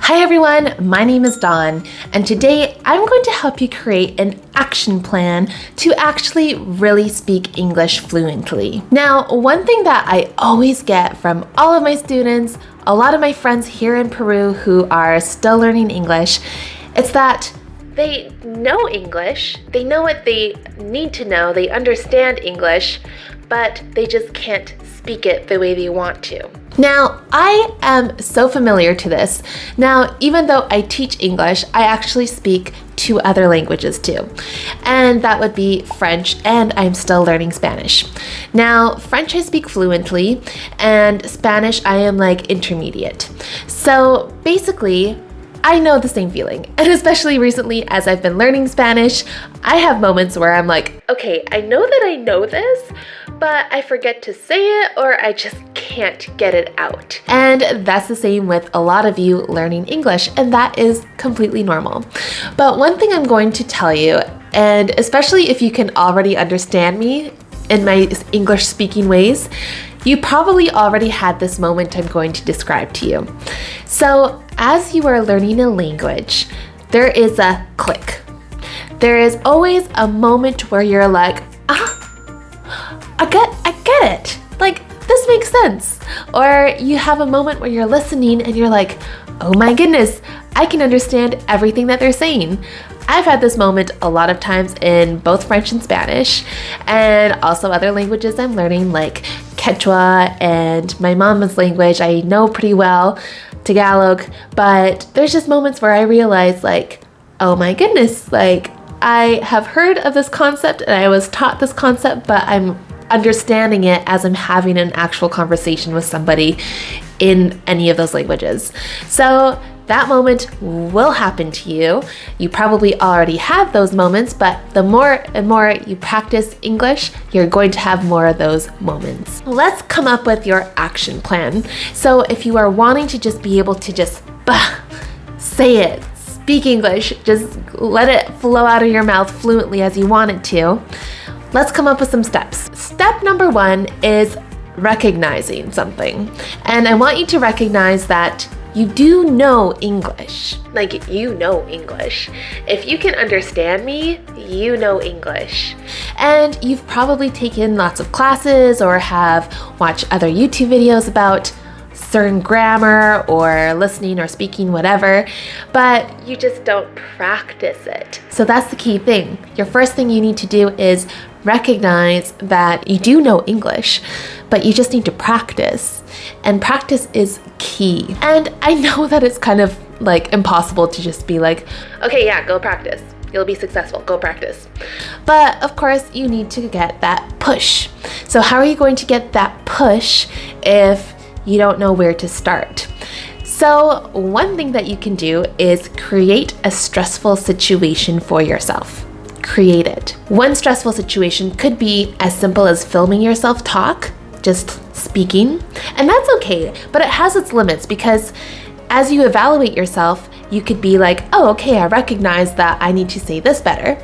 Hi everyone, my name is Dawn, and today I'm going to help you create an action plan to actually really speak English fluently. Now, one thing that I always get from all of my students, a lot of my friends here in Peru who are still learning English, it's that they know English, they know what they need to know, they understand English, but they just can't speak it the way they want to. Now, I am so familiar to this. Now, even though I teach English, I actually speak two other languages too. And that would be French, and I'm still learning Spanish. Now, French I speak fluently, and Spanish I am like intermediate. So basically, I know the same feeling. And especially recently as I've been learning Spanish, I have moments where I'm like, okay, I know that I know this, but I forget to say it or I just can't get it out. And that's the same with a lot of you learning English, and that is completely normal. But one thing I'm going to tell you, and especially if you can already understand me in my English speaking ways, you probably already had this moment I'm going to describe to you. So as you are learning a language, there is a click. There is always a moment where you're like, I get it. Like, this makes sense. Or you have a moment where you're listening and you're like, oh my goodness, I can understand everything that they're saying. I've had this moment a lot of times in both French and Spanish, and also other languages I'm learning like Quechua and my mama's language I know pretty well, Tagalog, but there's just moments where I realize like, oh my goodness, like I have heard of this concept and I was taught this concept, but I'm understanding it as I'm having an actual conversation with somebody in any of those languages. So that moment will happen to you. You probably already have those moments, but the more and more you practice English, you're going to have more of those moments. Let's come up with your action plan. So if you are wanting to just be able to just say it, speak English, just let it flow out of your mouth fluently as you want it to, let's come up with some steps. Step number 1 is recognizing something. And I want you to recognize that you do know English. Like, you know English. If you can understand me, you know English. And you've probably taken lots of classes or have watched other YouTube videos about certain grammar or listening or speaking, whatever, but you just don't practice it. So that's the key thing. Your first thing you need to do is recognize that you do know English, but you just need to practice. And practice is key. And I know that it's kind of like impossible to just be like, okay, yeah, go practice. You'll be successful, go practice. But of course, you need to get that push. So how are you going to get that push if you don't know where to start? So one thing that you can do is create a stressful situation for yourself. Create it. One stressful situation could be as simple as filming yourself talk, just speaking, and that's okay, but it has its limits because as you evaluate yourself, you could be like, oh, okay, I recognize that I need to say this better.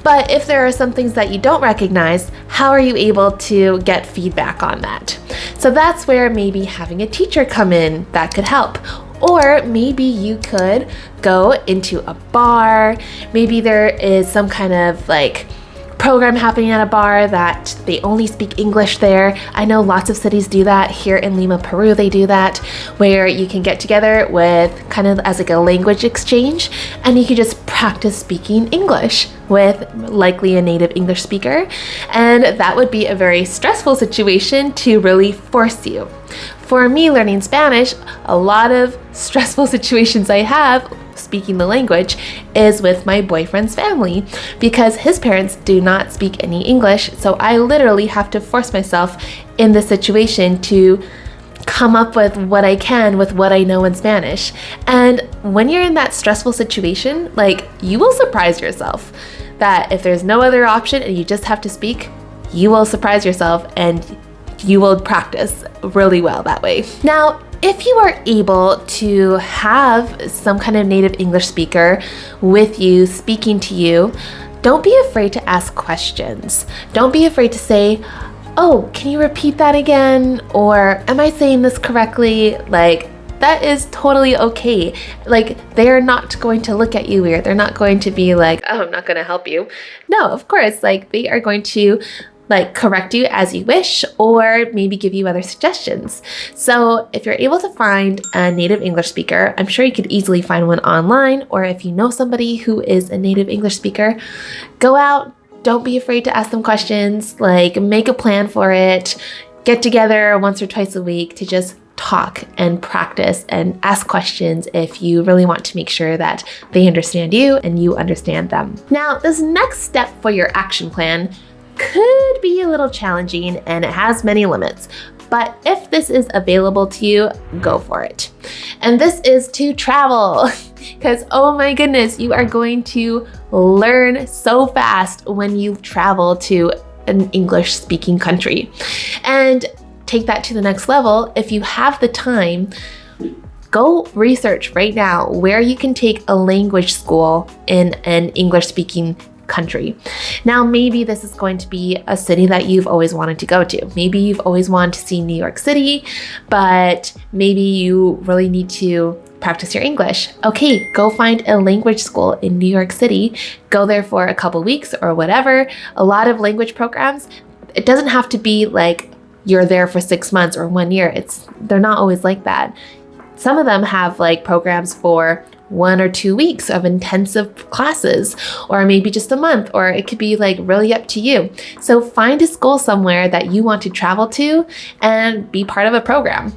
But if there are some things that you don't recognize, how are you able to get feedback on that? So that's where maybe having a teacher come in, that could help. Or maybe you could go into a bar. Maybe there is some kind of like program happening at a bar that they only speak English there. I know lots of cities do that. Here in Lima, Peru, they do that, where you can get together with kind of as like a language exchange, and you can just practice speaking English with likely a native English speaker. And that would be a very stressful situation to really force you. For me, learning Spanish, a lot of stressful situations I have speaking the language is with my boyfriend's family because his parents do not speak any English. So I literally have to force myself in this situation to come up with what I can with what I know in Spanish. And when you're in that stressful situation, like, you will surprise yourself that if there's no other option and you just have to speak, you will surprise yourself and you will practice really well that way. Now, if you are able to have some kind of native English speaker with you, speaking to you, don't be afraid to ask questions. Don't be afraid to say, oh, can you repeat that again? Or am I saying this correctly? Like, That is totally okay. Like, they're not going to look at you weird. They're not going to be like, oh, I'm not going to help you. No, of course, like they are going to like correct you as you wish, or maybe give you other suggestions. So if you're able to find a native English speaker, I'm sure you could easily find one online, or if you know somebody who is a native English speaker, go out, don't be afraid to ask them questions, like make a plan for it, get together once or twice a week to just talk and practice and ask questions if you really want to make sure that they understand you and you understand them. Now, this next step for your action plan could be a little challenging and it has many limits, but if this is available to you, go for it. And this is to travel, because oh my goodness, you are going to learn so fast when you travel to an English speaking country. And take that to the next level, if you have the time, go research right now where you can take a language school in an English speaking country. Now, maybe this is going to be a city that you've always wanted to go to. Maybe you've always wanted to see New York City, but maybe you really need to practice your English. Okay, go find a language school in New York City. Go there for a couple weeks or whatever. A lot of language programs, it doesn't have to be like you're there for 6 months or 1 year. They're not always like that. Some of them have like programs for 1 or 2 weeks of intensive classes, or maybe just a month, or it could be like really up to you. So find a school somewhere that you want to travel to and be part of a program.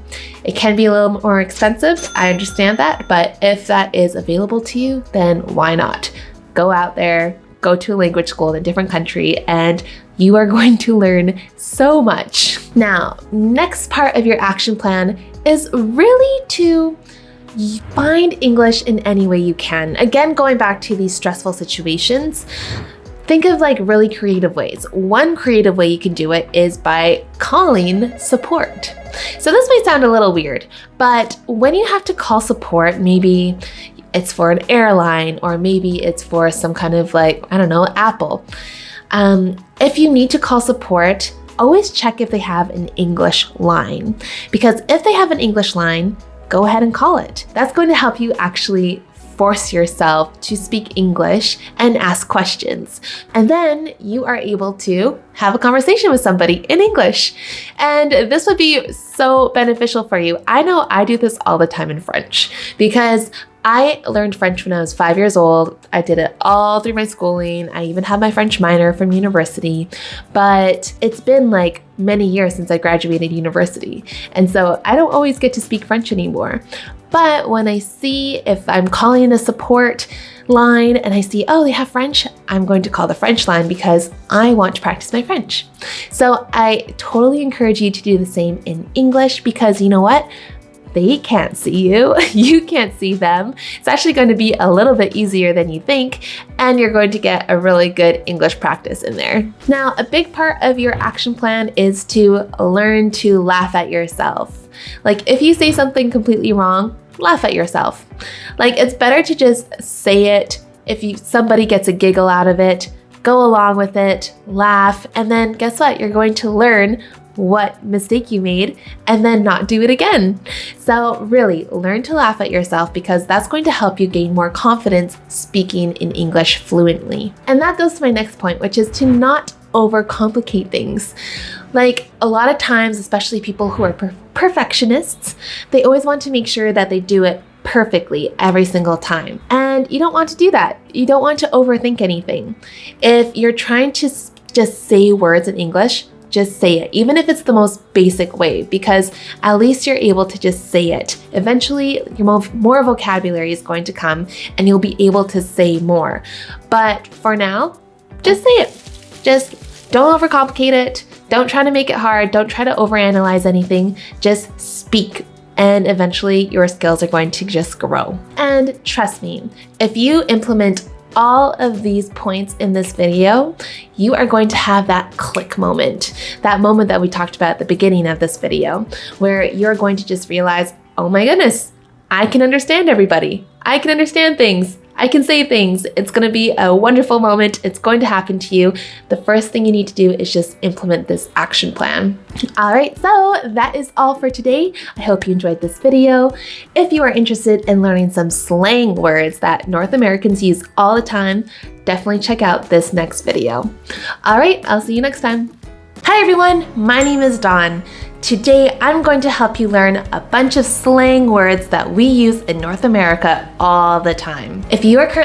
It can be a little more expensive, I understand that, but if that is available to you, then why not? Go out there, go to a language school in a different country, and you are going to learn so much. Now, next part of your action plan is really to find English in any way you can. Again, going back to these stressful situations, think of like really creative ways. One creative way you can do it is by calling support. So this might sound a little weird, but when you have to call support, maybe it's for an airline, or maybe it's for some kind of like, I don't know, Apple. If you need to call support, always check if they have an English line, because if they have an English line, go ahead and call it. That's going to help you actually force yourself to speak English and ask questions. And then you are able to have a conversation with somebody in English. And this would be so beneficial for you. I know I do this all the time in French, because I learned French when I was 5 years old. I did it all through my schooling. I even had my French minor from university, but it's been like many years since I graduated university. And so I don't always get to speak French anymore. But when I see, if I'm calling a support line and I see, oh, they have French, I'm going to call the French line because I want to practice my French. So I totally encourage you to do the same in English, because you know what? They can't see you, you can't see them. It's actually going to be a little bit easier than you think, and you're going to get a really good English practice in there. Now, a big part of your action plan is to learn to laugh at yourself. Like if you say something completely wrong, laugh at yourself. Like it's better to just say it. If somebody gets a giggle out of it, go along with it, laugh, and then guess what? You're going to learn what mistake you made and then not do it again. So really learn to laugh at yourself, because that's going to help you gain more confidence speaking in English fluently. And that goes to my next point, which is to not overcomplicate things. Like a lot of times, especially people who are perfectionists, they always want to make sure that they do it perfectly every single time. And you don't want to do that. You don't want to overthink anything. If you're trying to just say words in English, just say it, even if it's the most basic way, because at least you're able to just say it. Eventually, your more vocabulary is going to come and you'll be able to say more. But for now, just say it. Just don't overcomplicate it. Don't try to make it hard. Don't try to overanalyze anything. Just speak. And eventually your skills are going to just grow. And trust me, if you implement all of these points in this video, you are going to have that click moment, that moment that we talked about at the beginning of this video, where you're going to just realize, oh my goodness, I can understand everybody. I can understand things. I can say things. It's going to be a wonderful moment. It's going to happen to you. The first thing you need to do is just implement this action plan. All right, so that is all for today. I hope you enjoyed this video. If you are interested in learning some slang words that North Americans use all the time, definitely check out this next video. All right, I'll see you next time. Hi everyone, my name is Dawn. Today I'm going to help you learn a bunch of slang words that we use in North America all the time. If you are currently